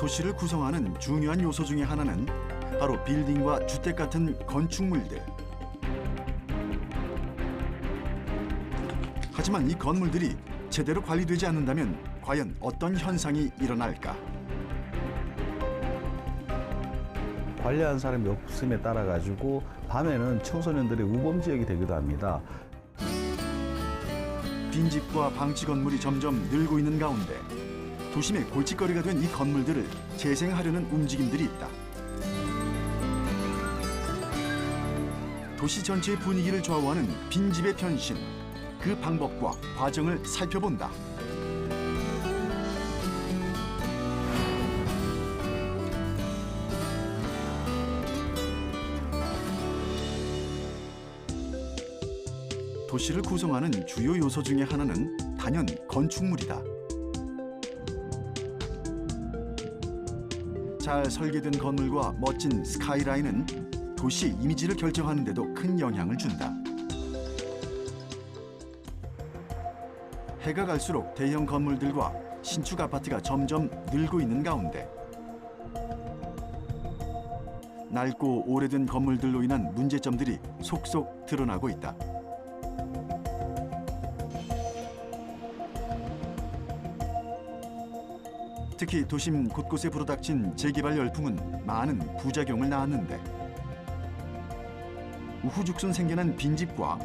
도시를 구성하는 중요한 요소 중에 하나는 바로 빌딩과 주택 같은 건축물들. 하지만 이 건물들이 제대로 관리되지 않는다면 과연 어떤 현상이 일어날까? 관리하는 사람이 없음에 따라 가지고 밤에는 청소년들의 우범 지역이 되기도 합니다. 빈집과 방치 건물이 점점 늘고 있는 가운데 도심의 골칫거리가 된 이 건물들을 재생하려는 움직임들이 있다. 도시 전체의 분위기를 좌우하는 빈집의 변신, 그 방법과 과정을 살펴본다. 도시를 구성하는 주요 요소 중에 하나는 단연 건축물이다. 잘 설계된 건물과 멋진 스카이라인은 도시 이미지를 결정하는 데도 큰 영향을 준다. 해가 갈수록 대형 건물들과 신축 아파트가 점점 늘고 있는 가운데 낡고 오래된 건물들로 인한 문제점들이 속속 드러나고 있다. 특히 도심 곳곳에 불어닥친 재개발 열풍은 많은 부작용을 낳았는데 우후죽순 생겨난 빈집과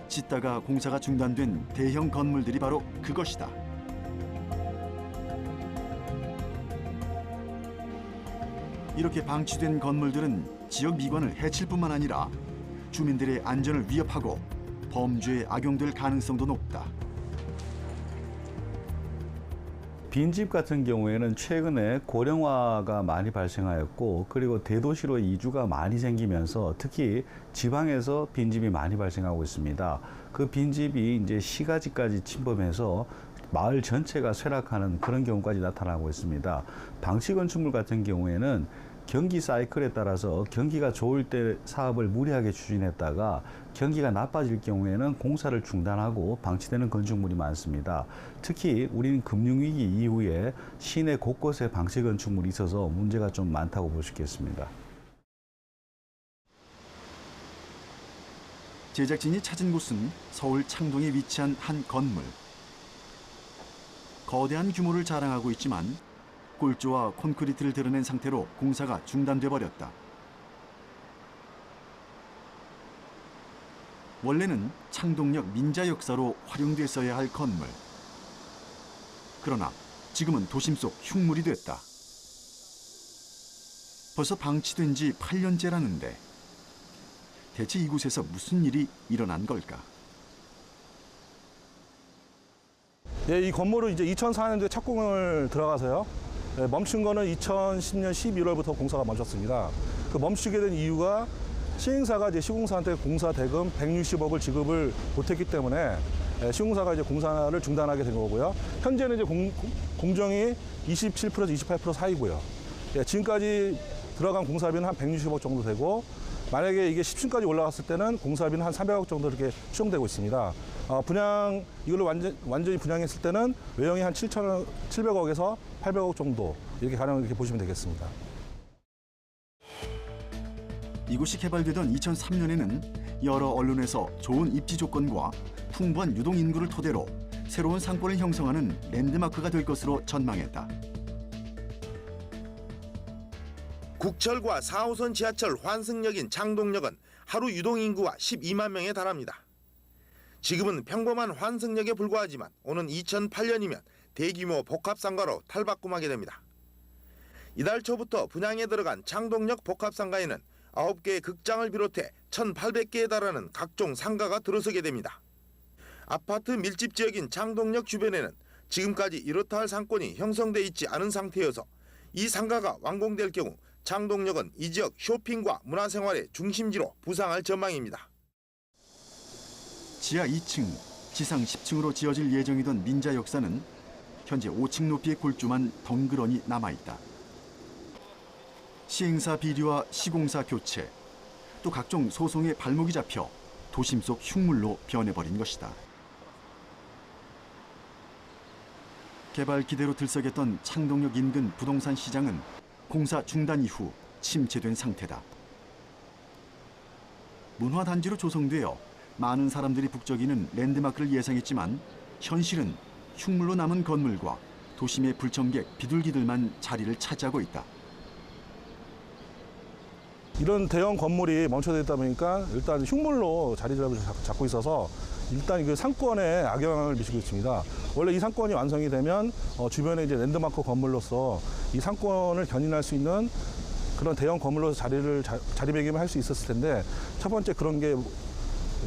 짓다가 공사가 중단된 대형 건물들이 바로 그것이다. 이렇게 방치된 건물들은 지역 미관을 해칠 뿐만 아니라 주민들의 안전을 위협하고 범죄에 악용될 가능성도 높다. 빈집 같은 경우에는 최근에 고령화가 많이 발생하였고, 그리고 대도시로 이주가 많이 생기면서 특히 지방에서 빈집이 많이 발생하고 있습니다. 그 빈집이 이제 시가지까지 침범해서 마을 전체가 쇠락하는 그런 경우까지 나타나고 있습니다. 방치 건축물 같은 경우에는 경기 사이클에 따라서 경기가 좋을 때 사업을 무리하게 추진했다가 경기가 나빠질 경우에는 공사를 중단하고 방치되는 건축물이 많습니다. 특히 우리는 금융위기 이후에 시내 곳곳에 방치 건축물이 있어서 문제가 좀 많다고 볼 수 있겠습니다. 제작진이 찾은 곳은 서울 창동에 위치한 한 건물. 거대한 규모를 자랑하고 있지만 골조와 콘크리트를 드러낸 상태로 공사가 중단돼 버렸다. 원래는 창동역 민자 역사로 활용됐어야 할 건물. 그러나 지금은 도심 속 흉물이 됐다. 벌써 방치된 지 8년째라는데 대체 이곳에서 무슨 일이 일어난 걸까? 예, 이 건물은 이제 2004년도에 착공을 들어가서요. 멈춘 거는 2010년 11월부터 공사가 멈췄습니다. 그 멈추게 된 이유가 시행사가 이제 시공사한테 공사 대금 160억을 지급을 못했기 때문에 시공사가 이제 공사를 중단하게 된 거고요. 현재는 이제 공정이 27%에서 28% 사이고요. 예, 지금까지 들어간 공사비는 한 160억 정도 되고, 만약에 이게 10층까지 올라갔을 때는 공사비는 한 300억 정도 이렇게 추정되고 있습니다. 이걸로 완전히 분양했을 때는 외형이 한 700억에서 800억 정도 이렇게 가능 이렇게 보시면 되겠습니다. 이곳이 개발되던 2003년에는 여러 언론에서 좋은 입지 조건과 풍부한 유동 인구를 토대로 새로운 상권을 형성하는 랜드마크가 될 것으로 전망했다. 국철과 4호선 지하철 환승역인 창동역은 하루 유동 인구가 12만 명에 달합니다. 지금은 평범한 환승역에 불과하지만 오는 2008년이면 대규모 복합상가로 탈바꿈하게 됩니다. 이달 초부터 분양에 들어간 창동역 복합상가에는 9개의 극장을 비롯해 1,800개에 달하는 각종 상가가 들어서게 됩니다. 아파트 밀집 지역인 창동역 주변에는 지금까지 이렇다 할 상권이 형성돼 있지 않은 상태여서 이 상가가 완공될 경우 창동역은 이 지역 쇼핑과 문화생활의 중심지로 부상할 전망입니다. 지하 2층, 지상 10층으로 지어질 예정이던 민자 역사는 현재 5층 높이의 골조만 덩그러니 남아있다. 시행사 비리와 시공사 교체, 또 각종 소송에 발목이 잡혀 도심 속 흉물로 변해버린 것이다. 개발 기대로 들썩였던 창동역 인근 부동산 시장은 공사 중단 이후 침체된 상태다. 문화단지로 조성되어 많은 사람들이 북적이는 랜드마크를 예상했지만 현실은 흉물로 남은 건물과 도심의 불청객 비둘기들만 자리를 차지하고 있다. 이런 대형 건물이 멈춰져 있다 보니까 일단 흉물로 자리를 잡고 있어서 일단 그 상권에 악영향을 미치고 있습니다. 원래 이 상권이 완성이 되면 주변에 이제 랜드마크 건물로서 이 상권을 견인할 수 있는 그런 대형 건물로서 자리매김을 할 수 있었을 텐데, 첫 번째 그런 게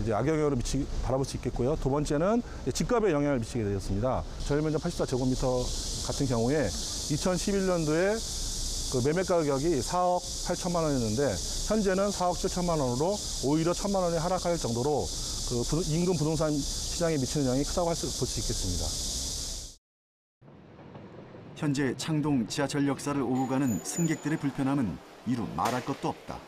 이제 악영향으로 바라볼 수 있겠고요. 두 번째는 집값에 영향을 미치게 되었습니다. 저일면적 84제곱미터 같은 경우에 2011년도에 그 매매 가격이 4억 8천만 원이었는데 현재는 4억 7천만 원으로 오히려 1천만 원이 하락할 정도로 그 인근 부동산 시장에 미치는 영향이 크다고 볼 수 있겠습니다. 현재 창동 지하철 역사를 오고 가는 승객들의 불편함은 이루 말할 것도 없다.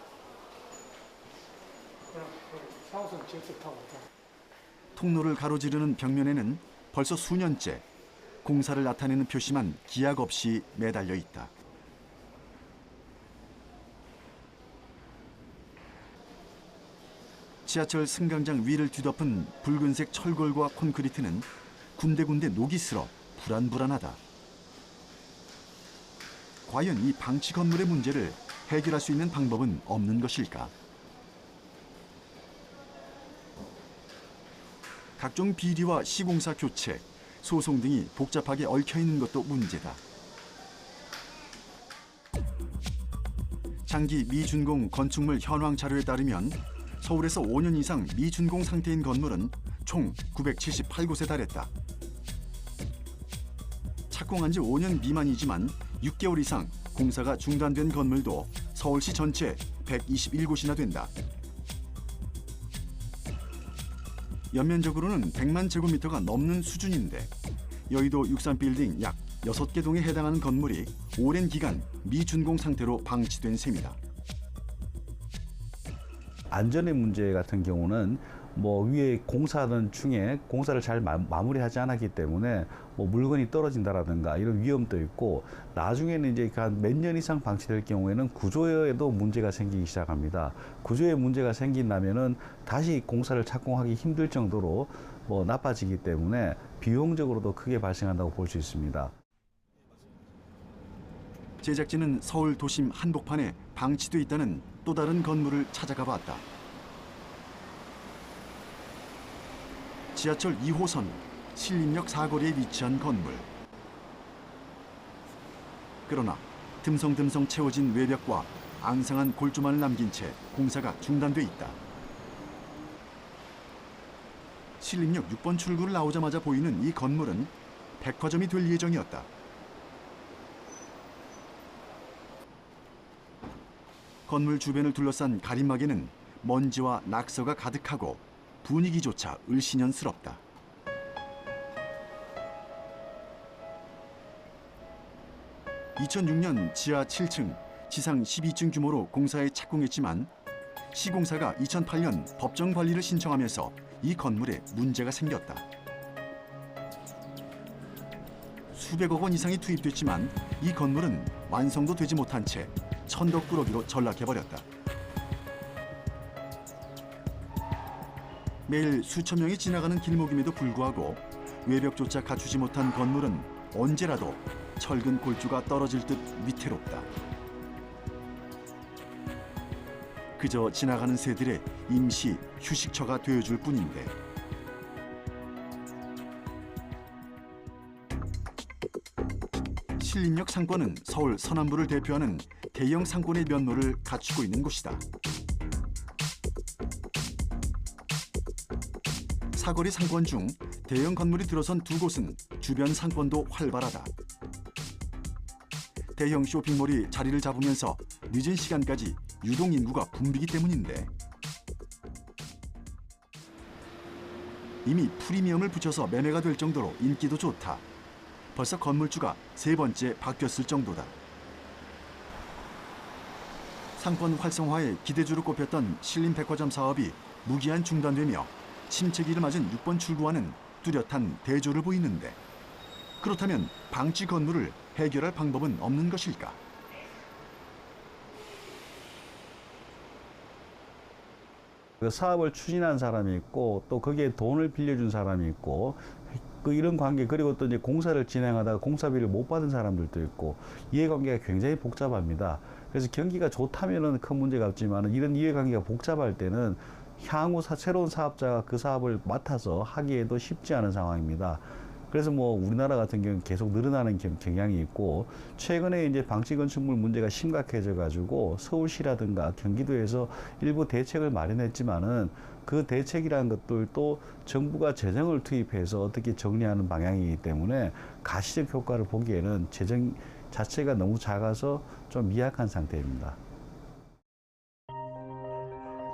통로를 가로지르는 벽면에는 벌써 수년째 공사를 나타내는 표시만 기약 없이 매달려 있다. 지하철 승강장 위를 뒤덮은 붉은색 철골과 콘크리트는 군데군데 녹이 슬어 불안불안하다. 과연 이 방치 건물의 문제를 해결할 수 있는 방법은 없는 것일까? 각종 비리와 시공사 교체, 소송 등이 복잡하게 얽혀 있는 것도 문제다. 장기 미준공 건축물 현황 자료에 따르면 서울에서 5년 이상 미준공 상태인 건물은 총 978곳에 달했다. 착공한 지 5년 미만이지만 6개월 이상 공사가 중단된 건물도 서울시 전체 121곳이나 된다. 연면적으로는 100만 제곱미터가 넘는 수준인데 여의도 63빌딩 약 6개 동에 해당하는 건물이 오랜 기간 미준공 상태로 방치된 셈이다. 안전의 문제 같은 경우는 위에 공사하던 중에 공사를 잘 마무리하지 않았기 때문에 물건이 떨어진다라든가 이런 위험도 있고, 나중에는 이제 한 몇 년 이상 방치될 경우에는 구조에도 문제가 생기기 시작합니다. 구조에 문제가 생긴다면은 다시 공사를 착공하기 힘들 정도로 나빠지기 때문에 비용적으로도 크게 발생한다고 볼 수 있습니다. 제작진은 서울 도심 한복판에 방치돼 있다는 또 다른 건물을 찾아가 봤다. 지하철 2호선 신림역 사거리에 위치한 건물. 그러나 듬성듬성 채워진 외벽과 앙상한 골조만을 남긴 채 공사가 중단돼 있다. 신림역 6번 출구를 나오자마자 보이는 이 건물은 백화점이 될 예정이었다. 건물 주변을 둘러싼 가림막에는 먼지와 낙서가 가득하고 분위기조차 을씨년스럽다. (2006년) 지하 7층, 지상 12층 규모로 공사에 착공했지만 시공사가 2008년 법정 관리를 신청하면서 이 건물에 문제가 생겼다. 수백억 원 이상이 투입됐지만 이 건물은 완성도 되지 못한 채 천덕꾸러기로 전락해버렸다. 매일 수천 명이 지나가는 길목임에도 불구하고 외벽조차 갖추지 못한 건물은 언제라도 철근 골조가 떨어질 듯 위태롭다. 그저 지나가는 새들의 임시 휴식처가 되어줄 뿐인데. 신림역 상권은 서울 서남부를 대표하는 대형 상권의 면모를 갖추고 있는 곳이다. 사거리 상권 중 대형 건물이 들어선 두 곳은 주변 상권도 활발하다. 대형 쇼핑몰이 자리를 잡으면서 늦은 시간까지 유동 인구가 붐비기 때문인데, 이미 프리미엄을 붙여서 매매가 될 정도로 인기도 좋다. 벌써 건물주가 3번째 바뀌었을 정도다. 상권 활성화에 기대주로 꼽혔던 신림백화점 사업이 무기한 중단되며 침체기를 맞은 6번 출구와는 뚜렷한 대조를 보이는데, 그렇다면 방치 건물을 해결할 방법은 없는 것일까? 그 사업을 추진한 사람이 있고 또 거기에 돈을 빌려준 사람이 있고 그 이런 관계, 그리고 또 이제 공사를 진행하다가 공사비를 못 받은 사람들도 있고 이해관계가 굉장히 복잡합니다. 그래서 경기가 좋다면은 큰 문제가 없지만 이런 이해관계가 복잡할 때는 향후 새로운 사업자가 그 사업을 맡아서 하기에도 쉽지 않은 상황입니다. 그래서 뭐 우리나라 같은 경우는 계속 늘어나는 경향이 있고, 최근에 이제 방치 건축물 문제가 심각해져 가지고 서울시라든가 경기도에서 일부 대책을 마련했지만은 그 대책이라는 것들도 정부가 재정을 투입해서 어떻게 정리하는 방향이기 때문에 가시적 효과를 보기에는 재정 자체가 너무 작아서 좀 미약한 상태입니다.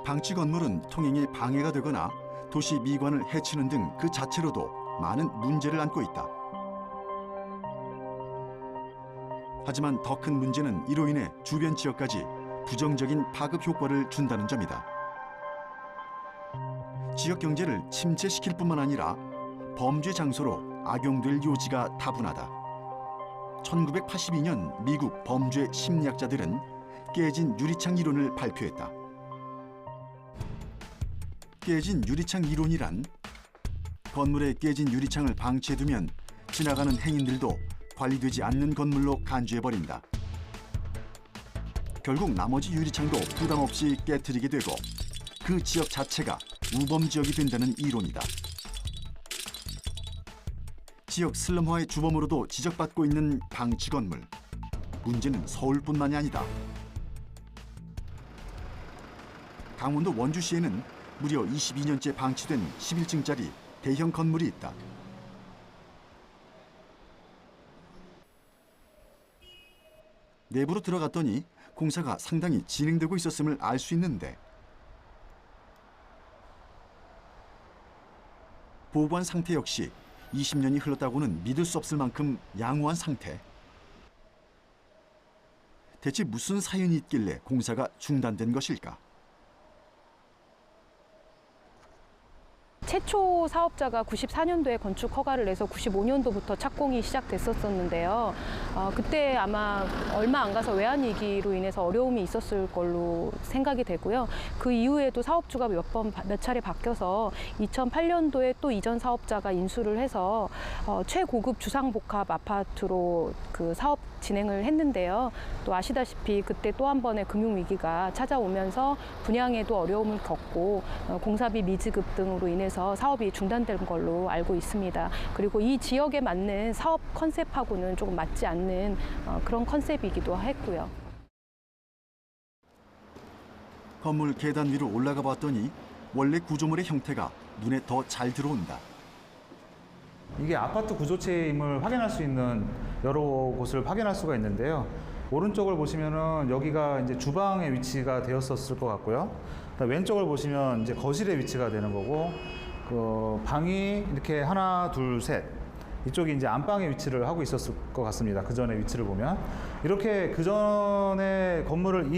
방치 건물은 통행에 방해가 되거나 도시 미관을 해치는 등 그 자체로도 많은 문제를 안고 있다. 하지만 더 큰 문제는 이로 인해 주변 지역까지 부정적인 파급 효과를 준다는 점이다. 지역 경제를 침체시킬 뿐만 아니라 범죄 장소로 악용될 요지가 다분하다. 1982년 미국 범죄 심리학자들은 깨진 유리창 이론을 발표했다. 깨진 유리창 이론이란 건물에 깨진 유리창을 방치해두면 지나가는 행인들도 관리되지 않는 건물로 간주해버린다. 결국 나머지 유리창도 부담 없이 깨트리게 되고 그 지역 자체가 우범지역이 된다는 이론이다. 지역 슬럼화의 주범으로도 지적받고 있는 방치 건물. 문제는 서울뿐만이 아니다. 강원도 원주시에는 무려 22년째 방치된 11층짜리 대형 건물이 있다. 내부로 들어갔더니 공사가 상당히 진행되고 있었음을 알 수 있는데 보관 상태 역시 20년이 흘렀다고는 믿을 수 없을 만큼 양호한 상태. 대체 무슨 사연이 있길래 공사가 중단된 것일까? 최초 사업자가 94년도에 건축 허가를 내서 95년도부터 착공이 시작됐었는데요. 그때 아마 얼마 안 가서 외환위기로 인해서 어려움이 있었을 걸로 생각이 되고요. 그 이후에도 사업주가 몇 차례 바뀌어서 2008년도에 또 이전 사업자가 인수를 해서 최고급 주상복합 아파트로 그 사업 진행을 했는데요. 또 아시다시피 그때 또 한 번의 금융위기가 찾아오면서 분양에도 어려움을 겪고 공사비 미지급 등으로 인해서 사업이 중단된 걸로 알고 있습니다. 그리고 이 지역에 맞는 사업 컨셉하고는 조금 맞지 않는 그런 컨셉이기도 했고요. 건물 계단 위로 올라가 봤더니 원래 구조물의 형태가 눈에 더 잘 들어온다. 이게 아파트 구조체임을 확인할 수 있는 여러 곳을 확인할 수가 있는데요. 오른쪽을 보시면은 여기가 이제 주방의 위치가 되었었을 것 같고요. 왼쪽을 보시면 이제 거실의 위치가 되는 거고, 그 방이 이렇게 하나, 둘, 셋. 이쪽이 이제 안방의 위치를 하고 있었을 것 같습니다. 그 전에 위치를 보면. 이렇게 그 전에 건물을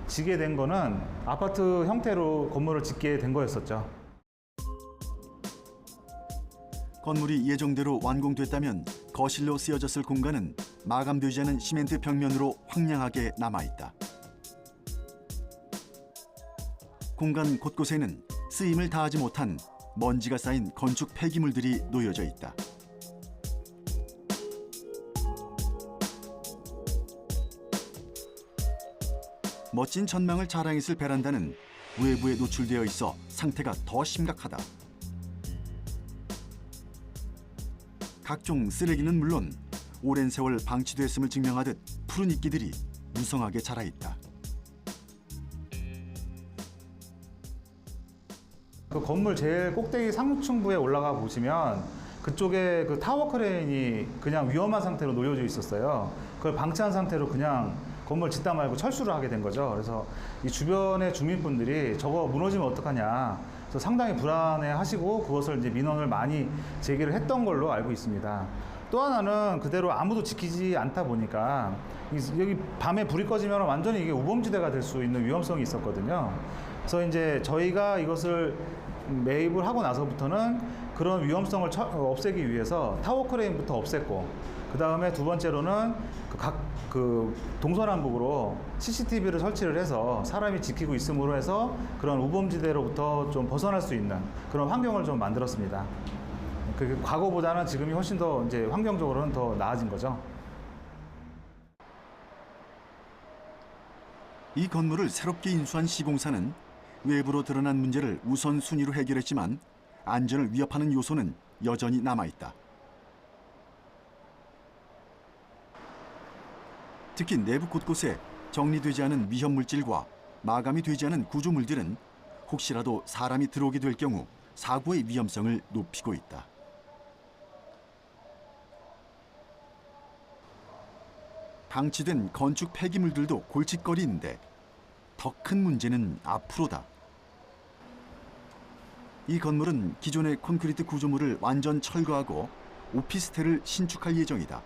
지게 된 거는 아파트 형태로 건물을 짓게 된 거였었죠. 건물이 예정대로 완공됐다면 거실로 쓰여졌을 공간은 마감되지 않은 시멘트 벽면으로 황량하게 남아있다. 공간 곳곳에는 쓰임을 다하지 못한 먼지가 쌓인 건축 폐기물들이 놓여져 있다. 멋진 전망을 자랑했을 베란다는 외부에 노출되어 있어 상태가 더 심각하다. 각종 쓰레기는 물론 오랜 세월 방치됐음을 증명하듯 푸른 이끼들이 무성하게 자라있다. 그 건물 제일 꼭대기 상층부에 올라가 보시면 그쪽에 그 타워 크레인이 그냥 위험한 상태로 놓여져 있었어요. 그걸 방치한 상태로 그냥 건물 짓다 말고 철수를 하게 된 거죠. 그래서 이 주변의 주민분들이 저거 무너지면 어떡하냐. 그래서 상당히 불안해하시고 그것을 이제 민원을 많이 제기를 했던 걸로 알고 있습니다. 또 하나는 그대로 아무도 지키지 않다 보니까 여기 밤에 불이 꺼지면 완전히 이게 우범지대가 될 수 있는 위험성이 있었거든요. 그래서 이제 저희가 이것을 매입을 하고 나서부터는 그런 위험성을 없애기 위해서 타워 크레인부터 없앴고, 그 다음에 두 번째로는 각 동서남북으로 CCTV를 설치를 해서 사람이 지키고 있음으로 해서 그런 우범지대로부터 좀 벗어날 수 있는 그런 환경을 좀 만들었습니다. 그 과거보다는 지금이 훨씬 더 이제 환경적으로는 더 나아진 거죠. 이 건물을 새롭게 인수한 시공사는 외부로 드러난 문제를 우선순위로 해결했지만 안전을 위협하는 요소는 여전히 남아있다. 특히 내부 곳곳에 정리되지 않은 위험물질과 마감이 되지 않은 구조물들은 혹시라도 사람이 들어오게 될 경우 사고의 위험성을 높이고 있다. 방치된 건축 폐기물들도 골칫거리인데 더 큰 문제는 앞으로다. 이 건물은 기존의 콘크리트 구조물을 완전 철거하고 오피스텔을 신축할 예정이다.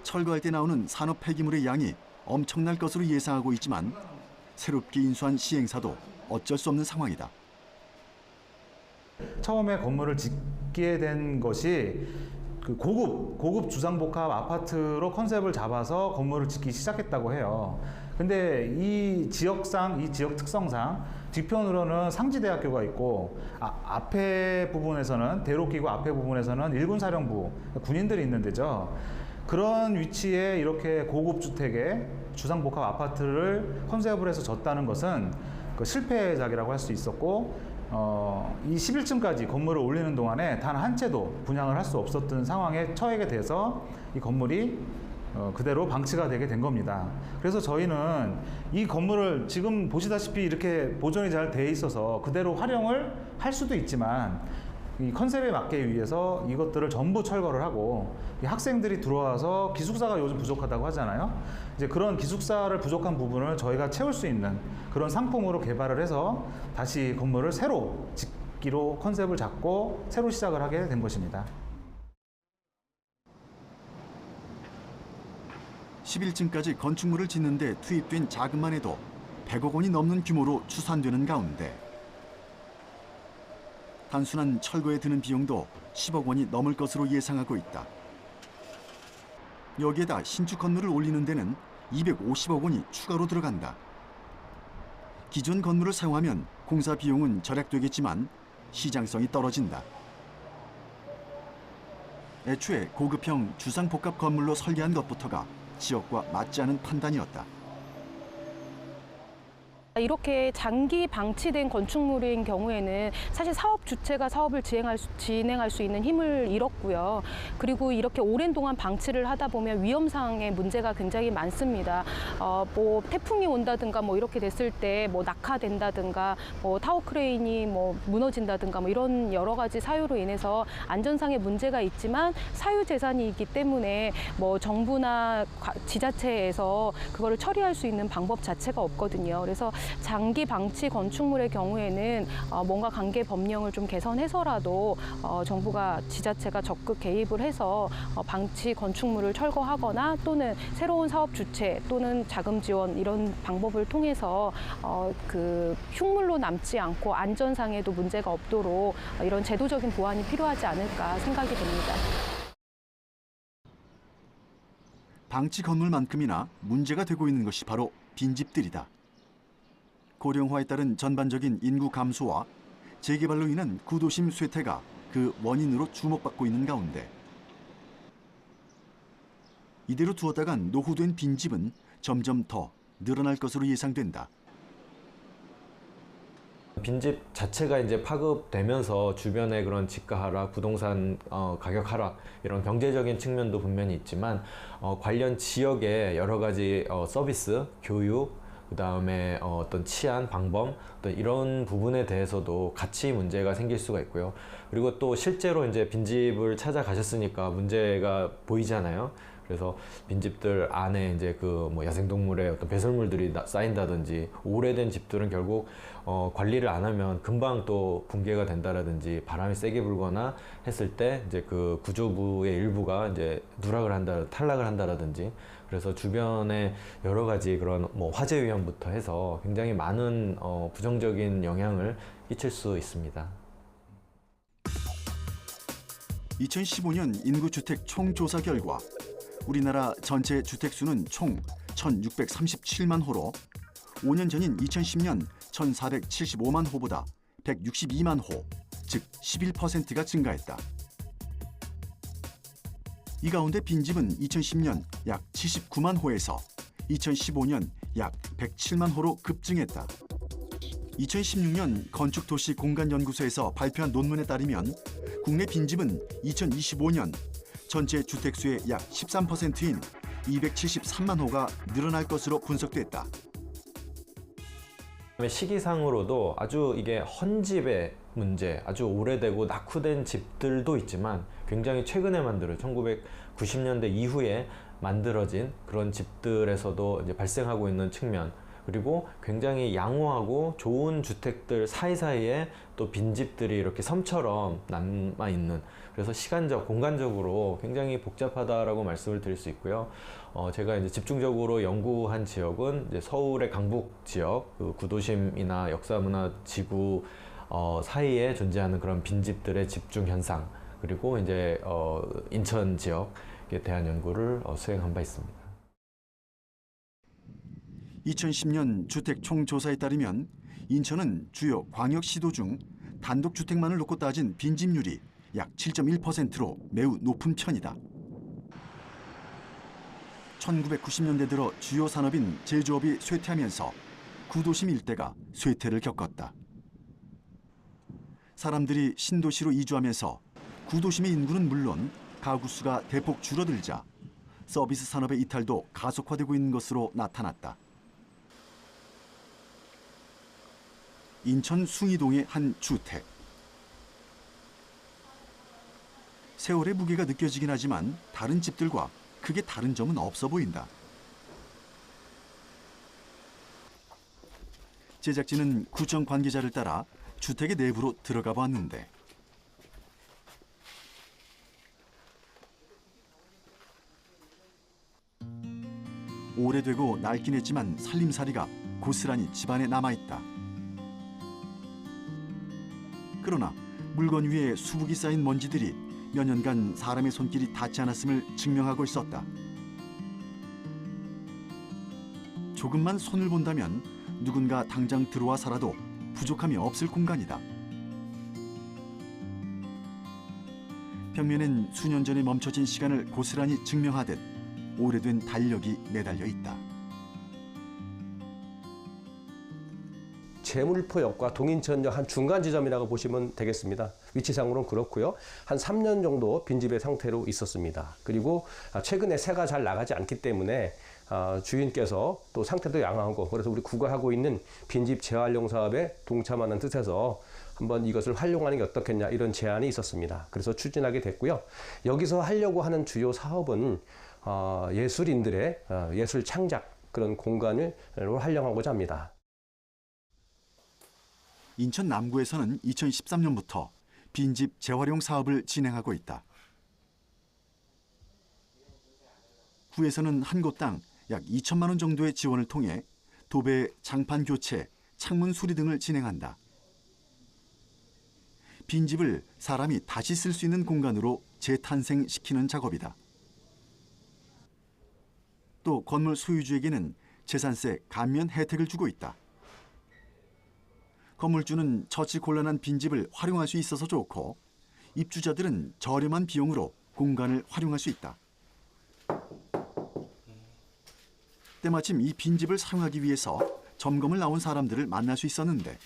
철거할 때 나오는 산업 폐기물의 양이 엄청날 것으로 예상하고 있지만 새롭게 인수한 시행사도 어쩔 수 없는 상황이다. 처음에 건물을 짓게 된 것이 그 고급 주상복합 아파트로 컨셉을 잡아서 건물을 짓기 시작했다고 해요. 근데 이 지역 특성상 뒤편으로는 상지대학교가 있고 앞에 부분에서는 대로기구 앞에 부분에서는 일군사령부 군인들이 있는 데죠. 그런 위치에 이렇게 고급 주택에 주상복합 아파트를 컨셉을 해서 졌다는 것은 그 실패작이라고 할 수 있었고, 이 11층까지 건물을 올리는 동안에 단 한 채도 분양을 할 수 없었던 상황에 처하게 돼서 이 건물이 그대로 방치가 되게 된 겁니다. 그래서 저희는 이 건물을 지금 보시다시피 이렇게 보존이 잘 돼 있어서 그대로 활용을 할 수도 있지만 이 컨셉에 맞게 위해서 이것들을 전부 철거를 하고, 이 학생들이 들어와서 기숙사가 요즘 부족하다고 하잖아요. 이제 그런 기숙사를 부족한 부분을 저희가 채울 수 있는 그런 상품으로 개발을 해서 다시 건물을 새로 짓기로 컨셉을 잡고 새로 시작을 하게 된 것입니다. 11층까지 건축물을 짓는데 투입된 자금만 해도 100억 원이 넘는 규모로 추산되는 가운데 단순한 철거에 드는 비용도 10억 원이 넘을 것으로 예상하고 있다. 여기에다 신축 건물을 올리는 데는 250억 원이 추가로 들어간다. 기존 건물을 사용하면 공사 비용은 절약되겠지만 시장성이 떨어진다. 애초에 고급형 주상복합 건물로 설계한 것부터가 지역과 맞지 않은 판단이었다. 이렇게 장기 방치된 건축물인 경우에는 사실 사업 주체가 사업을 진행할 수 있는 힘을 잃었고요. 그리고 이렇게 오랜 동안 방치를 하다 보면 위험상의 문제가 굉장히 많습니다. 뭐 태풍이 온다든가 뭐 이렇게 됐을 때 뭐 낙하된다든가 뭐 타워 크레인이 뭐 무너진다든가 뭐 이런 여러 가지 사유로 인해서 안전상의 문제가 있지만 사유 재산이기 때문에 뭐 정부나 지자체에서 그거를 처리할 수 있는 방법 자체가 없거든요. 그래서 장기 방치 건축물의 경우에는 뭔가 관계 법령을 좀 개선해서라도 정부가 지자체가 적극 개입을 해서 방치 건축물을 철거하거나 또는 새로운 사업 주체 또는 자금 지원 이런 방법을 통해서 그 흉물로 남지 않고 안전상에도 문제가 없도록 이런 제도적인 보완이 필요하지 않을까 생각이 됩니다. 방치 건물만큼이나 문제가 되고 있는 것이 바로 빈집들이다. 고령화에 따른 전반적인 인구 감소와 재개발로 인한 구도심 쇠퇴가 그 원인으로 주목받고 있는 가운데 이대로 두었다간 노후된 빈집은 점점 더 늘어날 것으로 예상된다. 빈집 자체가 이제 파급되면서 주변의 그런 지가 하락, 부동산 가격 하락 이런 경제적인 측면도 분명히 있지만 관련 지역의 여러 가지 서비스, 교육, 그다음에 어떤 치안, 방범 어떤 이런 부분에 대해서도 같이 문제가 생길 수가 있고요. 그리고 또 실제로 이제 빈집을 찾아가셨으니까 문제가 보이잖아요. 그래서 빈집들 안에 이제 그 뭐 야생동물의 어떤 배설물들이 쌓인다든지 오래된 집들은 결국 관리를 안 하면 금방 또 붕괴가 된다라든지 바람이 세게 불거나 했을 때 이제 그 구조부의 일부가 이제 누락을 한다, 탈락을 한다라든지 그래서 주변에 여러 가지 그런 뭐 화재 위험부터 해서 굉장히 많은 부정적인 영향을 잊힐 수 있습니다. 2015년 인구주택 총조사 결과 우리나라 전체 주택수는 총 1,637만 호로 5년 전인 2010년 1,475만 호보다 162만 호, 즉 11%가 증가했다. 이 가운데 빈집은 2010년 약 79만 호에서 2015년 약 107만 호로 급증했다. 2016년 건축도시공간연구소에서 발표한 논문에 따르면 국내 빈집은 2025년 전체 주택수의 약 13%인 273만 호가 늘어날 것으로 분석됐다. 시기상으로도 아주 이게 헌집의 문제, 아주 오래되고 낙후된 집들도 있지만 굉장히 최근에 만들어진 1990년대 이후에 만들어진 그런 집들에서도 이제 발생하고 있는 측면, 그리고 굉장히 양호하고 좋은 주택들 사이사이에 또 빈집들이 이렇게 섬처럼 남아있는, 그래서 시간적, 공간적으로 굉장히 복잡하다라고 말씀을 드릴 수 있고요. 제가 이제 집중적으로 연구한 지역은 이제 서울의 강북 지역, 그 구도심이나 역사문화 지구 사이에 존재하는 그런 빈집들의 집중 현상, 그리고 이제 인천 지역에 대한 연구를 수행한 바 있습니다. 2010년 주택 총조사에 따르면 인천은 주요 광역시도 중 단독주택만을 놓고 따진 빈집률이 약 7.1%로 매우 높은 편이다. 1990년대 들어 주요 산업인 제조업이 쇠퇴하면서 구도심 일대가 쇠퇴를 겪었다. 사람들이 신도시로 이주하면서 구도심의 인구는 물론 가구 수가 대폭 줄어들자 서비스 산업의 이탈도 가속화되고 있는 것으로 나타났다. 인천 숭이동의 한 주택. 세월의 무게가 느껴지긴 하지만 다른 집들과 크게 다른 점은 없어 보인다. 제작진은 구청 관계자를 따라 주택의 내부로 들어가 봤는데 오래되고 낡긴 했지만 살림살이가 고스란히 집안에 남아있다. 그러나 물건 위에 수북이 쌓인 먼지들이 몇 년간 사람의 손길이 닿지 않았음을 증명하고 있었다. 조금만 손을 본다면 누군가 당장 들어와 살아도 부족함이 없을 공간이다. 벽면엔 수년 전에 멈춰진 시간을 고스란히 증명하듯 오래된 달력이 매달려 있다. 제물포역과 동인천역 한 중간 지점이라고 보시면 되겠습니다. 위치상으로는 그렇고요. 한 3년 정도 빈집의 상태로 있었습니다. 그리고 최근에 새가 잘 나가지 않기 때문에 주인께서 또 상태도 양호하고, 그래서 우리 구가 하고 있는 빈집 재활용 사업에 동참하는 뜻에서 한번 이것을 활용하는 게 어떻겠냐, 이런 제안이 있었습니다. 그래서 추진하게 됐고요. 여기서 하려고 하는 주요 사업은 예술인들의 예술 창작, 그런 공간을 활용하고자 합니다. 인천 남구에서는 2013년부터 빈집 재활용 사업을 진행하고 있다. 구에서는 한 곳당 약 2천만 원 정도의 지원을 통해 도배, 장판 교체, 창문 수리 등을 진행한다. 빈집을 사람이 다시 쓸 수 있는 공간으로 재탄생시키는 작업이다. 또 건물 소유주에게는 재산세 감면 혜택을 주고 있다. 건물주는 처치 곤란한 빈집을 활용할 수 있어서 좋고, 입주자들은 저렴한 비용으로 공간을 활용할 수 있다. 때마침 이 빈집을 사용하기 위해서 점검을 나온 사람들을 만날 수 있었는데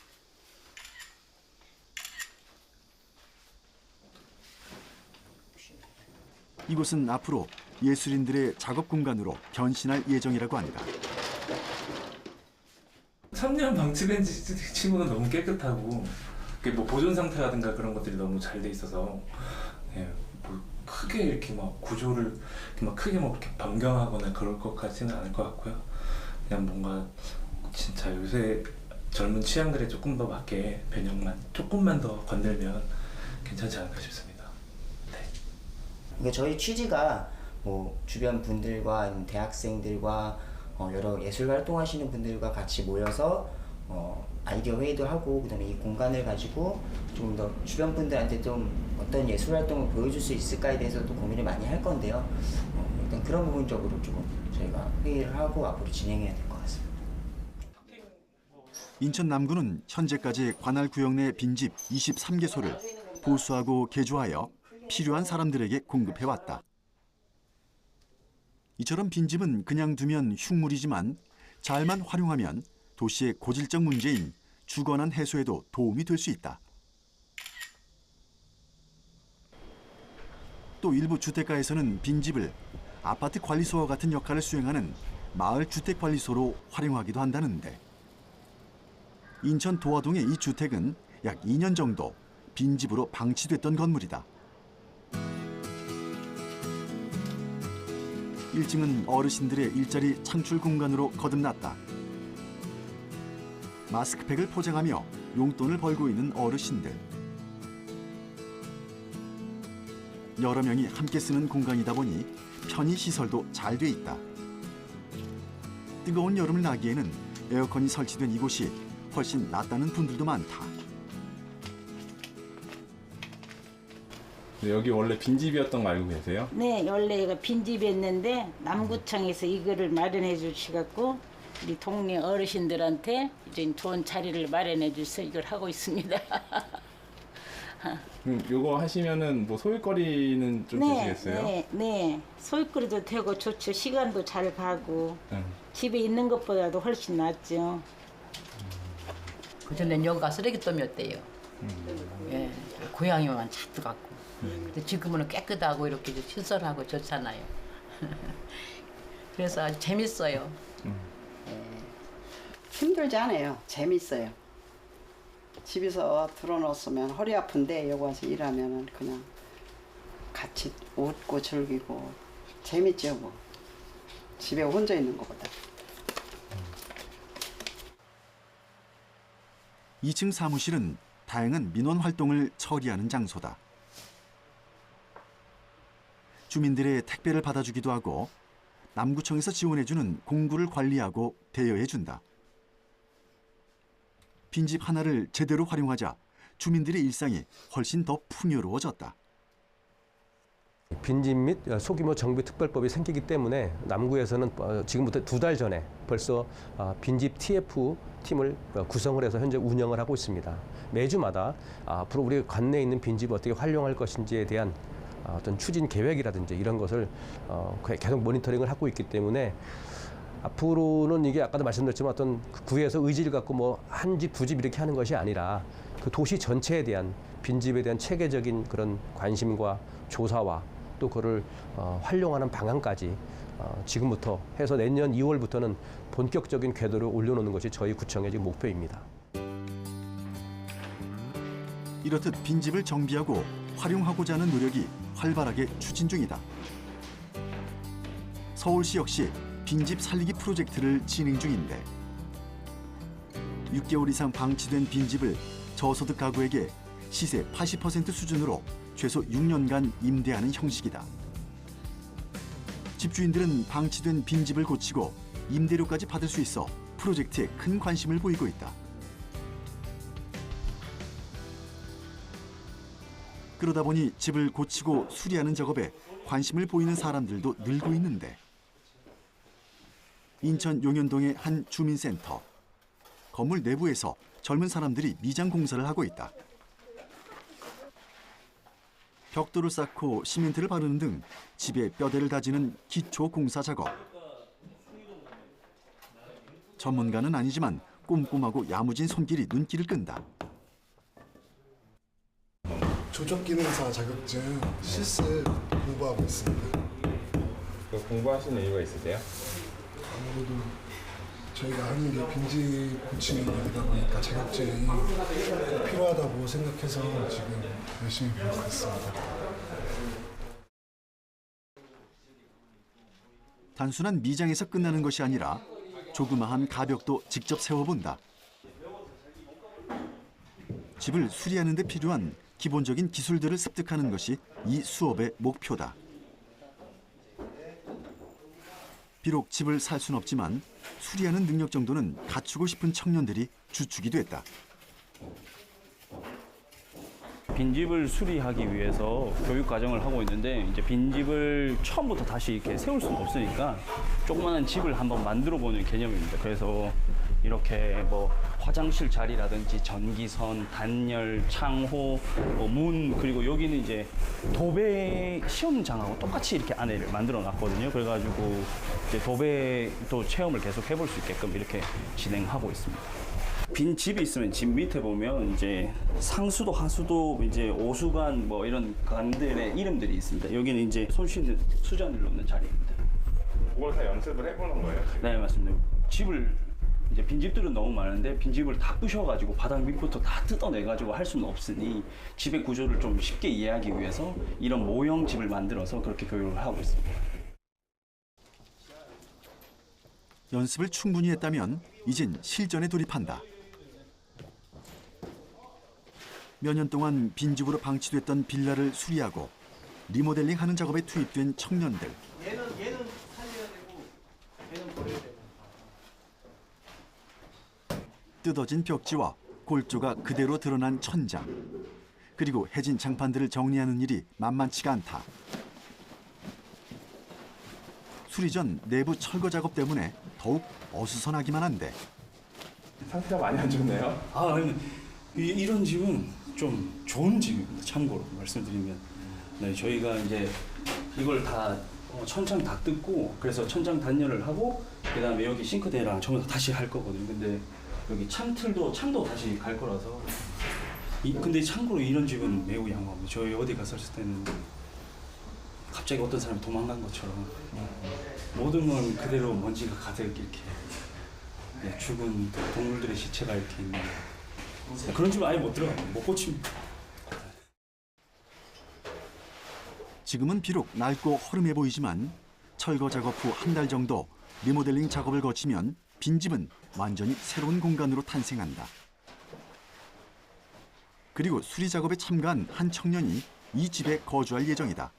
이곳은 앞으로 예술인들의 작업 공간으로 변신할 예정이라고 한다. 3년 방치된 치고는 너무 깨끗하고, 뭐 보존 상태라든가 그런 것들이 너무 잘 돼 있어서, 예, 뭐 크게 이렇게 막 구조를 이렇게 막 크게 뭐 이렇게 변경하거나 그럴 것까지는 않을 것 같고요. 그냥 뭔가 진짜 요새 젊은 취향들에 조금 더 맞게 변형만 조금만 더 건들면 괜찮지 않을까 싶습니다. 네. 그러니까 저희 취지가 뭐 주변 분들과 대학생들과 여러 예술 활동하시는 분들과 같이 모여서 아이디어 회의도 하고 그다음에 이 공간을 가지고 좀 더 주변 분들한테 좀 어떤 예술 활동을 보여줄 수 있을까에 대해서도 고민을 많이 할 건데요. 일단 그런 부분적으로 조금 저희가 회의를 하고 앞으로 진행해야 될 것 같습니다. 인천 남구는 현재까지 관할 구역 내 빈집 23개소를 보수하고 개조하여 필요한 사람들에게 공급해왔다. 이처럼 빈집은 그냥 두면 흉물이지만 잘만 활용하면 도시의 고질적 문제인 주거난 해소에도 도움이 될 수 있다. 또 일부 주택가에서는 빈집을 아파트 관리소와 같은 역할을 수행하는 마을 주택관리소로 활용하기도 한다는데 인천 도화동의 이 주택은 약 2년 정도 빈집으로 방치됐던 건물이다. 1층은 어르신들의 일자리 창출 공간으로 거듭났다. 마스크팩을 포장하며 용돈을 벌고 있는 어르신들. 여러 명이 함께 쓰는 공간이다 보니 편의 시설도 잘 돼 있다. 뜨거운 여름을 나기에는 에어컨이 설치된 이곳이 훨씬 낫다는 분들도 많다. 여기 원래 빈집이었던 거 알고 계세요? 네, 원래 이거 빈집이었는데 남구청에서 이거를 마련해 주시갖고 우리 동네 어르신들한테 이제 좋은 자리를 마련해 주셔서 이걸 하고 있습니다. 요거 하시면은 뭐 소일거리는 좀 되시겠어요? 네. 소일거리도 되고 좋죠. 시간도 잘 가고 집에 있는 것보다도 훨씬 낫죠. 그전엔 여기가 쓰레기통이었대요. 예, 고양이만 찾도 갖고. 근데 지금은 깨끗하고 이렇게 시설하고 좋잖아요. 그래서 아주 재밌어요. 힘들지 않아요. 재밌어요. 집에서 들어놓으면 허리 아픈데 여기 와서 일하면 그냥 같이 웃고 즐기고 재밌죠 뭐. 집에 혼자 있는 것보다. 2층 사무실은 다양한 민원 활동을 처리하는 장소다. 주민들의 택배를 받아주기도 하고 남구청에서 지원해주는 공구를 관리하고 대여해준다. 빈집 하나를 제대로 활용하자 주민들의 일상이 훨씬 더 풍요로워졌다. 빈집 및 소규모 정비특별법이 생기기 때문에 남구에서는 지금부터 2달 전에 벌써 빈집 TF 팀을 구성을 해서 현재 운영을 하고 있습니다. 매주마다 앞으로 우리 관내에 있는 빈집을 어떻게 활용할 것인지에 대한 어떤 추진 계획이라든지 이런 것을 계속 모니터링을 하고 있기 때문에 앞으로는 이게 아까도 말씀드렸지만 어떤 구에서 의지를 갖고 뭐 한 집, 2집 이렇게 하는 것이 아니라 그 도시 전체에 대한 빈집에 대한 체계적인 그런 관심과 조사와 또 그를 활용하는 방안까지 지금부터 해서 내년 2월부터는 본격적인 궤도를 올려놓는 것이 저희 구청의 지금 목표입니다. 이렇듯 빈집을 정비하고 활용하고자 하는 노력이 활발하게 추진 중이다. 서울시 역시 빈집 살리기 프로젝트를 진행 중인데 6개월 이상 방치된 빈집을 저소득 가구에게 시세 80% 수준으로 최소 6년간 임대하는 형식이다. 집주인들은 방치된 빈집을 고치고 임대료까지 받을 수 있어 프로젝트에 큰 관심을 보이고 있다. 그러다 보니 집을 고치고 수리하는 작업에 관심을 보이는 사람들도 늘고 있는데 인천 용현동의 한 주민센터. 건물 내부에서 젊은 사람들이 미장 공사를 하고 있다. 벽돌을 쌓고 시멘트를 바르는 등 집에 뼈대를 다지는 기초 공사 작업. 전문가는 아니지만 꼼꼼하고 야무진 손길이 눈길을 끈다. 조적기능사 자격증 실습 공부하고 있습니다. 공부하시는 이유가 있으세요? 아무래도 저희가 하는 게 빈집 고치는 일이다 보니까 자격증이 필요하다고 생각해서 지금 열심히 배우고 있습니다. 단순한 미장에서 끝나는 것이 아니라 조그마한 가벽도 직접 세워본다. 집을 수리하는 데 필요한 기본적인 기술들을 습득하는 것이 이 수업의 목표다. 비록 집을 살 순 없지만 수리하는 능력 정도는 갖추고 싶은 청년들이 주축이 됐다. 빈집을 수리하기 위해서 교육 과정을 하고 있는데 이제 빈집을 처음부터 다시 이렇게 세울 수는 없으니까 조그마한 집을 한번 만들어 보는 개념입니다. 그래서 이렇게 뭐 화장실 자리라든지 전기선, 단열, 창호, 문, 그리고 여기는 이제 도배 시험장하고 똑같이 이렇게 안에를 만들어 놨거든요. 그래가지고 이제 도배 또 체험을 계속 해볼 수 있게끔 이렇게 진행하고 있습니다. 빈 집이 있으면 집 밑에 보면 이제 상수도, 하수도, 이제 오수관 뭐 이런 관들의 이름들이 있습니다. 여기는 이제 손 씻는 수전을 놓는 자리입니다. 그걸 다 연습을 해보는 거예요? 지금? 네, 맞습니다. 집을 이제 빈집들은 너무 많은데 빈집을 다 부셔가지고 바닥 밑부터 다 뜯어내가지고 할 수는 없으니 집의 구조를 좀 쉽게 이해하기 위해서 이런 모형 집을 만들어서 그렇게 교육을 하고 있습니다. 연습을 충분히 했다면 이젠 실전에 돌입한다. 몇 년 동안 빈집으로 방치됐던 빌라를 수리하고 리모델링하는 작업에 투입된 청년들. 얘는 살려야 되고 얘는 버려야 되고. 뜯어진 벽지와 골조가 그대로 드러난 천장, 그리고 해진 장판들을 정리하는 일이 만만치가 않다. 수리 전 내부 철거 작업 때문에 더욱 어수선하기만 한데. 상태가 많이 안 좋네요. 이런 집은 좀 좋은 집입니다. 참고로 말씀드리면, 네, 저희가 이제 이걸 다 천장 다 뜯고 그래서 천장 단열을 하고 그다음에 여기 싱크대랑 전부 다 다시 할 거거든요. 근데 여기 창도 다시 갈 거라서. 근데 참고로 이런 집은 매우 양호합니다. 저희 어디 갔었을 때는 갑자기 어떤 사람이 도망간 것처럼 모든 건 그대로 먼지가 가득 이렇게, 네, 죽은 동물들의 시체가 이렇게 있는 그런 집은 아예 못 들어가요. 못 고칩니다. 지금은 비록 낡고 허름해 보이지만 철거 작업 후 한 달 정도 리모델링 작업을 거치면 빈집은 완전히 새로운 공간으로 탄생한다. 그리고 수리 작업에 참가한 한 청년이 이 집에 거주할 예정이다.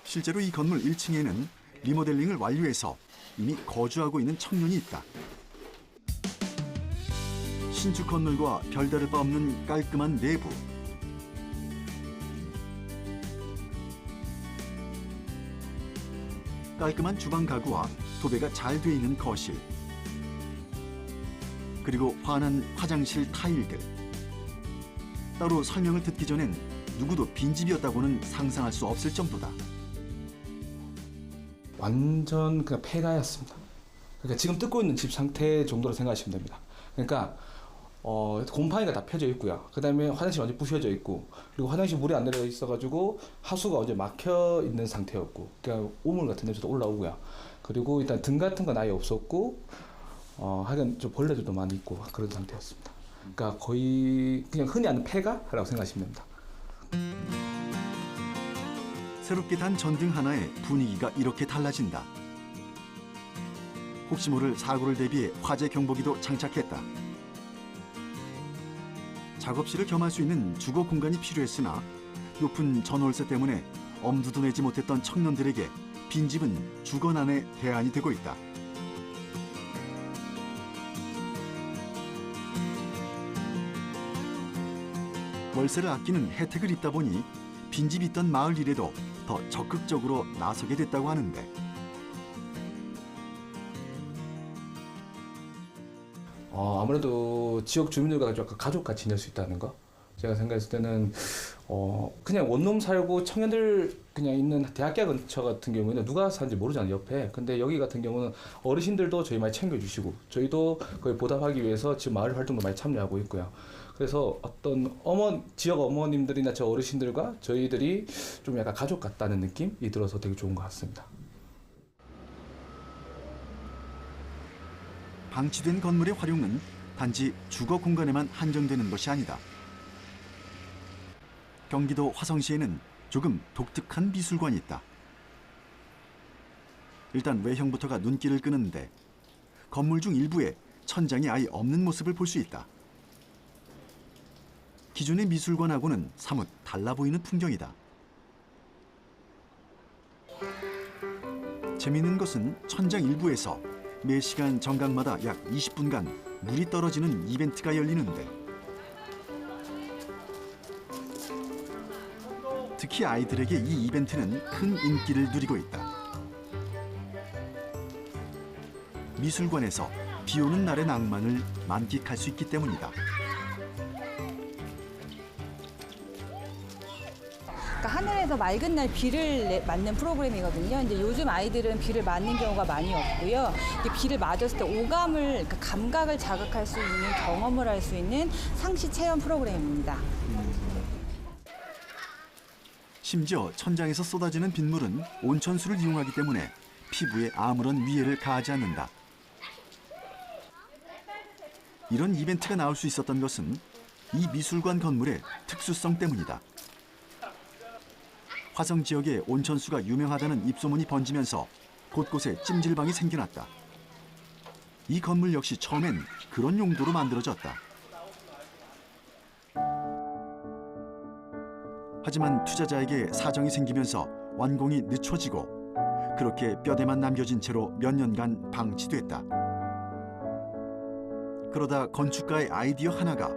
실제로 이 건물 1층에는 리모델링을 완료해서 이미 거주하고 있는 청년이 있다. 신축 건물과 별다를 바 없는 깔끔한 내부. 깔끔한 주방 가구와 도배가 잘 돼 있는 거실. 그리고 환한 화장실 타일들. 따로 설명을 듣기 전엔 누구도 빈집이었다고는 상상할 수 없을 정도다. 완전 그냥 폐가였습니다. 그러니까 지금 뜯고 있는 집 상태 정도로 생각하시면 됩니다. 그러니까 곰팡이가 다 펴져 있고요. 그다음에 화장실 완전 부셔져 있고, 그리고 화장실 물이 안 내려 있어가지고 하수가 완전 막혀 있는 상태였고, 그러니까 오물 같은 냄새도 올라오고요. 그리고 일단 등 같은 건 아예 없었고, 하여간 좀 벌레들도 많이 있고 그런 상태였습니다. 그러니까 거의 그냥 흔히 아는 폐가라고 생각하시면 됩니다. 새롭게 단 전등 하나에 분위기가 이렇게 달라진다. 혹시 모를 사고를 대비해 화재 경보기도 장착했다. 작업실을 겸할 수 있는 주거 공간이 필요했으나 높은 전월세 때문에 엄두도 내지 못했던 청년들에게 빈집은 주거난의 대안이 되고 있다. 월세를 아끼는 혜택을 입다 보니 빈집이 있던 마을 일에도 더 적극적으로 나서게 됐다고 하는데. 아무래도 지역 주민들과 가족같이 지낼 수 있다는 거. 제가 생각했을 때는 그냥 원룸 살고 청년들 그냥 있는 대학교 근처 같은 경우에는 누가 사는지 모르잖아요, 옆에. 근데 여기 같은 경우는 어르신들도 저희 많이 챙겨주시고 저희도 거의 보답하기 위해서 지금 마을 활동도 많이 참여하고 있고요. 그래서 어떤 지역 어머님들이나 저 어르신들과 저희들이 좀 약간 가족 같다는 느낌이 들어서 되게 좋은 것 같습니다. 방치된 건물의 활용은 단지 주거 공간에만 한정되는 것이 아니다. 경기도 화성시에는 조금 독특한 미술관이 있다. 일단 외형부터가 눈길을 끄는데 건물 중 일부에 천장이 아예 없는 모습을 볼 수 있다. 기존의 미술관하고는 사뭇 달라 보이는 풍경이다. 재미있는 것은 천장 일부에서 매 시간 정각마다 약 20분간 물이 떨어지는 이벤트가 열리는데 특히 아이들에게 이 이벤트는 큰 인기를 누리고 있다. 미술관에서 비 오는 날의 낭만을 만끽할 수 있기 때문이다. 그러니까 하늘에서 맑은 날 비를 맞는 프로그램이거든요. 근데 요즘 아이들은 비를 맞는 경우가 많이 없고요. 비를 맞았을 때 오감을, 그러니까 감각을 자극할 수 있는 경험을 할 수 있는 상시 체험 프로그램입니다. 심지어 천장에서 쏟아지는 빗물은 온천수를 이용하기 때문에 피부에 아무런 위해를 가하지 않는다. 이런 이벤트가 나올 수 있었던 것은 이 미술관 건물의 특수성 때문이다. 화성 지역의 온천수가 유명하다는 입소문이 번지면서 곳곳에 찜질방이 생겨났다. 이 건물 역시 처음엔 그런 용도로 만들어졌다. 하지만 투자자에게 사정이 생기면서 완공이 늦춰지고 그렇게 뼈대만 남겨진 채로 몇 년간 방치됐다. 그러다 건축가의 아이디어 하나가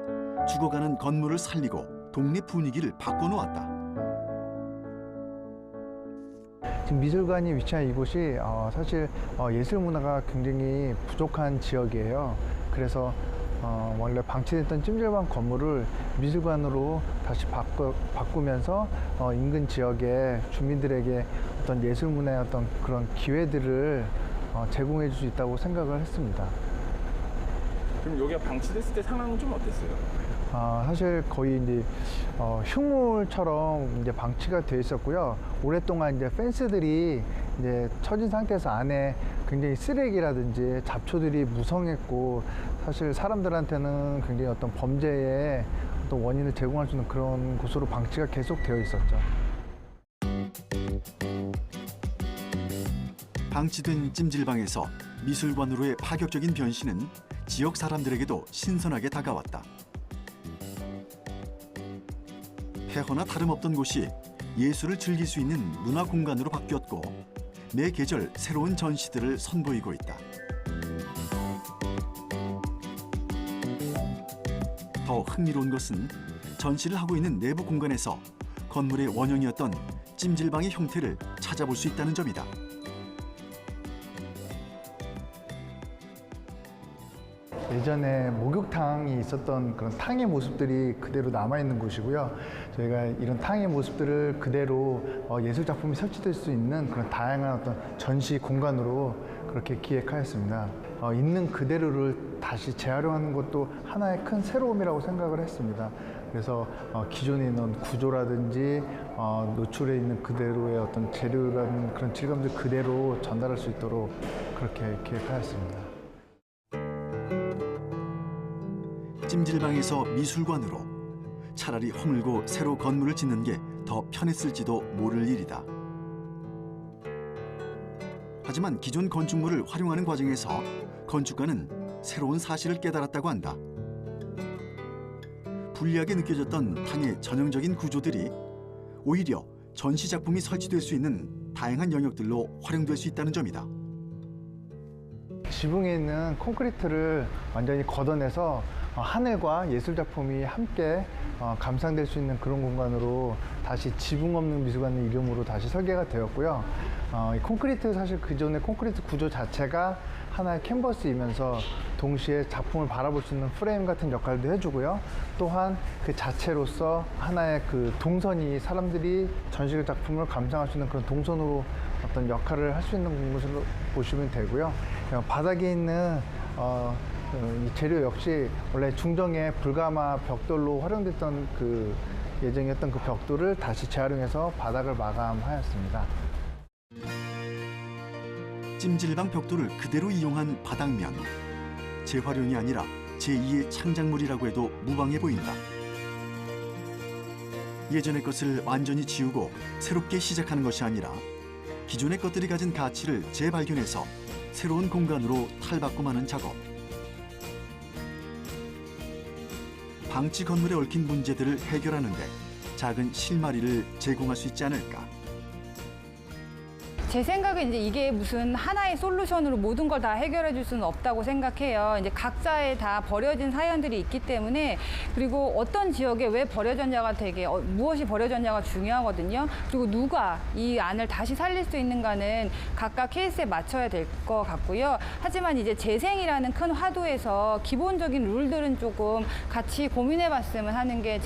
죽어가는 건물을 살리고 동네 분위기를 바꿔놓았다. 지금 미술관이 위치한 이곳이 사실 예술 문화가 굉장히 부족한 지역이에요. 그래서 원래 방치됐던 찜질방 건물을 미술관으로 다시 바꾸면서 인근 지역의 주민들에게 어떤 예술 문화의 어떤 그런 기회들을 제공해 줄 수 있다고 생각을 했습니다. 그럼 여기가 방치됐을 때 상황은 좀 어땠어요? 사실 거의 이제 흉물처럼 이제 방치가 되어 있었고요. 오랫동안 이제 펜스들이 이제 처진 상태에서 안에 굉장히 쓰레기라든지 잡초들이 무성했고 사실 사람들한테는 굉장히 어떤 범죄의 어떤 원인을 제공할 수 있는 그런 곳으로 방치가 계속 되어 있었죠. 방치된 찜질방에서 미술관으로의 파격적인 변신은 지역 사람들에게도 신선하게 다가왔다. 폐허나 다름없던 곳이 예술을 즐길 수 있는 문화 공간으로 바뀌었고 매 계절 새로운 전시들을 선보이고 있다. 더 흥미로운 것은 전시를 하고 있는 내부 공간에서 건물의 원형이었던 찜질방의 형태를 찾아볼 수 있다는 점이다. 예전에 목욕탕이 있었던 그런 탕의 모습들이 그대로 남아있는 곳이고요. 저희가 이런 탕의 모습들을 그대로 예술 작품이 설치될 수 있는 그런 다양한 어떤 전시 공간으로 그렇게 기획하였습니다. 있는 그대로를 다시 재활용하는 것도 하나의 큰 새로움이라고 생각을 했습니다. 그래서 기존에 있는 구조라든지 노출해 있는 그대로의 어떤 재료라는 그런 질감들 그대로 전달할 수 있도록 그렇게 기획하였습니다. 찜질방에서 미술관으로 차라리 허물고 새로 건물을 짓는 게 더 편했을지도 모를 일이다. 하지만 기존 건축물을 활용하는 과정에서 건축가는 새로운 사실을 깨달았다고 한다. 불리하게 느껴졌던 탕의 전형적인 구조들이 오히려 전시 작품이 설치될 수 있는 다양한 영역들로 활용될 수 있다는 점이다. 지붕에 있는 콘크리트를 완전히 걷어내서 하늘과 예술 작품이 함께 감상될 수 있는 그런 공간으로 다시 지붕 없는 미술관의 이름으로 다시 설계가 되었고요. 이 콘크리트 사실 그전에 콘크리트 구조 자체가 하나의 캔버스이면서 동시에 작품을 바라볼 수 있는 프레임 같은 역할도 해주고요. 또한 그 자체로서 하나의 그 동선이 사람들이 전시적 작품을 감상할 수 있는 그런 동선으로 어떤 역할을 할 수 있는 곳으로 보시면 되고요. 바닥에 있는 이 재료 역시 원래 중정의 불가마 벽돌로 활용됐던 그 예정이었던 그 벽돌을 다시 재활용해서 바닥을 마감하였습니다. 찜질방 벽돌을 그대로 이용한 바닥면. 재활용이 아니라 제2의 창작물이라고 해도 무방해 보인다. 예전의 것을 완전히 지우고 새롭게 시작하는 것이 아니라 기존의 것들이 가진 가치를 재발견해서 새로운 공간으로 탈바꿈하는 작업. 방치 건물에 얽힌 문제들을 해결하는 데 작은 실마리를 제공할 수 있지 않을까. 제 생각엔 이제 이게 무슨 하나의 솔루션으로 모든 걸 다 해결해 줄 수는 없다고 생각해요. 이제 각자의 다 버려진 사연들이 있기 때문에, 그리고 어떤 지역에 왜 버려졌냐가 되게 무엇이 버려졌냐가 중요하거든요. 그리고 누가 이 안을 다시 살릴 수 있는가는 각각 케이스에 맞춰야 될 것 같고요. 하지만 이제 재생이라는 큰 화두에서 기본적인 룰들은 조금 같이 고민해 봤으면 하는 게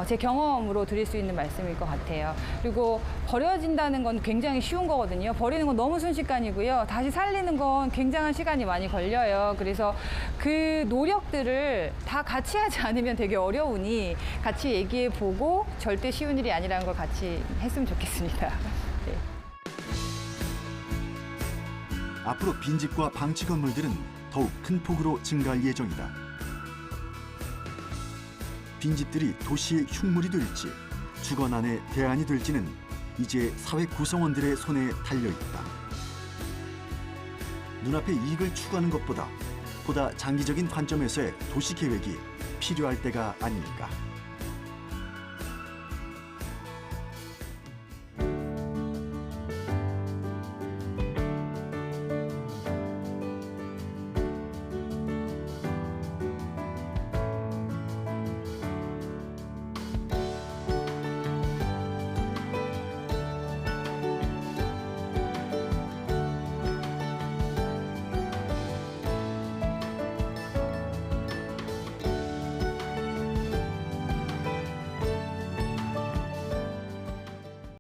제 경험으로 드릴 수 있는 말씀일 것 같아요. 그리고 버려진다는 건 굉장히 쉬운 거거든요. 버리는 건 너무 순식간이고요. 다시 살리는 건 굉장한 시간이 많이 걸려요. 그래서 그 노력들을 다 같이 하지 않으면 되게 어려우니 같이 얘기해 보고 절대 쉬운 일이 아니라는 걸 같이 했으면 좋겠습니다. 네. 앞으로 빈집과 방치 건물들은 더욱 큰 폭으로 증가할 예정이다. 빈집들이 도시의 흉물이 될지 주거난의 대안이 될지는 이제 사회 구성원들의 손에 달려있다. 눈앞의 이익을 추구하는 것보다 보다 장기적인 관점에서의 도시 계획이 필요할 때가 아닐까.